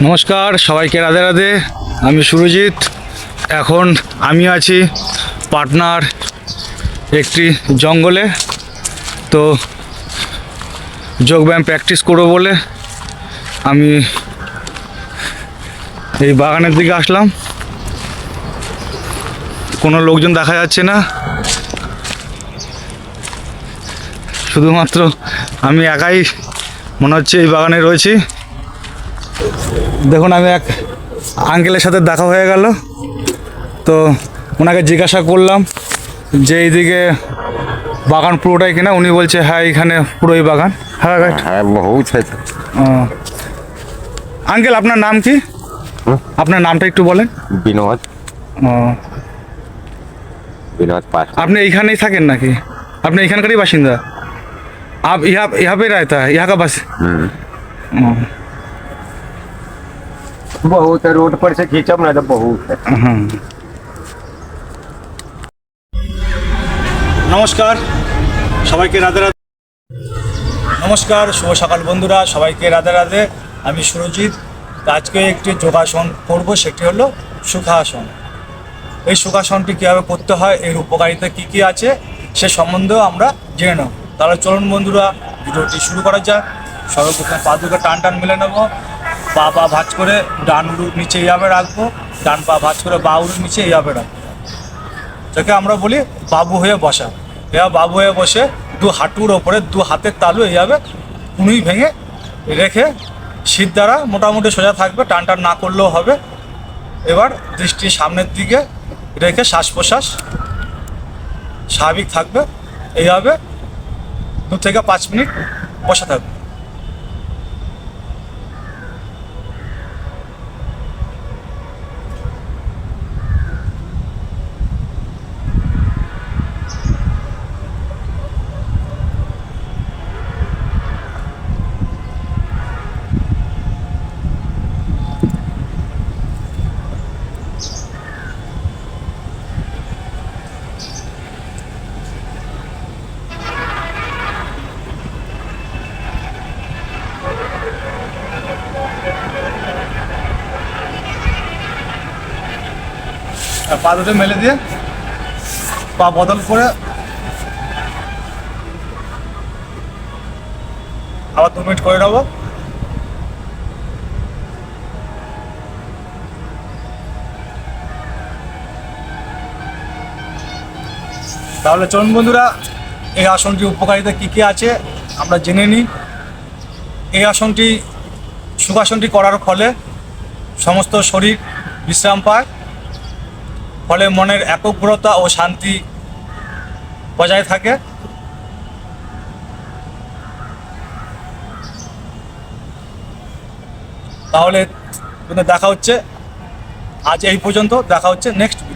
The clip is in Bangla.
নমস্কার সবাইকে, রাধে রাধে। আমি সুরজিৎ। এখন আমি আছি পাটনার একটি জঙ্গলে। তো যোগব্যায়াম প্র্যাকটিস করবো বলে আমি এই বাগানের দিকে আসলাম। কোনো লোকজন দেখা যাচ্ছে না, শুধুমাত্র আমি একাই মনে হচ্ছে এই বাগানে রয়েছি। দেখুন, আমি এক আঙ্কেলের সাথে দেখা হয়ে গেল। তো ওনাকে জিজ্ঞাসা করলাম যে এইদিকে বাগান পুরোটাই কিনা। উনি বলছে হ্যাঁ, এখানে পুরোই বাগান। হ্যাঁ হ্যাঁ, বহুত है। আঙ্কেল, আপনার নাম কি? আপনার নামটা একটু বলেন। विनोद ও, विनोद पास। আপনি এইখানেই থাকেন নাকি? আপনি এখানকারই বাসিন্দা? आप यहाँ पे रहता है, यहाँ का बस? बहुत है, रोड पर से खींचब ना तो बहुत है। हाँ। নমস্কার সবাইকে, রাধে রাধে। নমস্কার, শুভ সকাল বন্ধুরা, সবাইকে রাধে রাধে। আমি সুরজিৎ। আজকে একটি যোগাসন করব, সেটি হলো সুখাসন। এই সুখাসনটি কীভাবে করতে হয়, এর উপকারিতা কী কী আছে সে সম্বন্ধেও আমরা জেনে নেব। তাহলে চলুন বন্ধুরা, ভিডিওটি শুরু করা যাক। সর্বপ্রথম পা দুটো টান টান মেলে নেবো। পা ভাঁজ করে ডান উড়ুর নিচে এইভাবে রাখবো, ডান পা ভাঁজ করে বা উড়ুর নিচে এইভাবে রাখবো, যাকে আমরা বলি বাবু হয়ে বসা। এবার বাবু হয়ে বসে দু হাঁটুর ওপরে দু হাতের তালু এইভাবে কুনুই ভেঙে রেখে শীত দ্বারা মোটামুটি সোজা থাকবে, টান টান না করলেও হবে। এবার দৃষ্টি সামনের দিকে রেখে শ্বাস প্রশ্বাস স্বাভাবিক থাকবে। এইভাবে 2 থেকে 5 মিনিট বসে থাকবে। পা দুটো মেলে দিয়ে পা বদল করে আবার 2 মিনিট করে নেবো। তাহলে চলুন বন্ধুরা, এই আসনটির উপকারিতা কী কী আছে আমরা জেনে নিই। এই আসনটি, সুখাসনটি করার ফলে সমস্ত শরীর বিশ্রাম পায়, ফলে মনের একাগ্রতা ও শান্তি বজায় থাকে। তাহলে দেখা হচ্ছে আজ এই পর্যন্ত, দেখা হচ্ছে নেক্সট ভিডিও।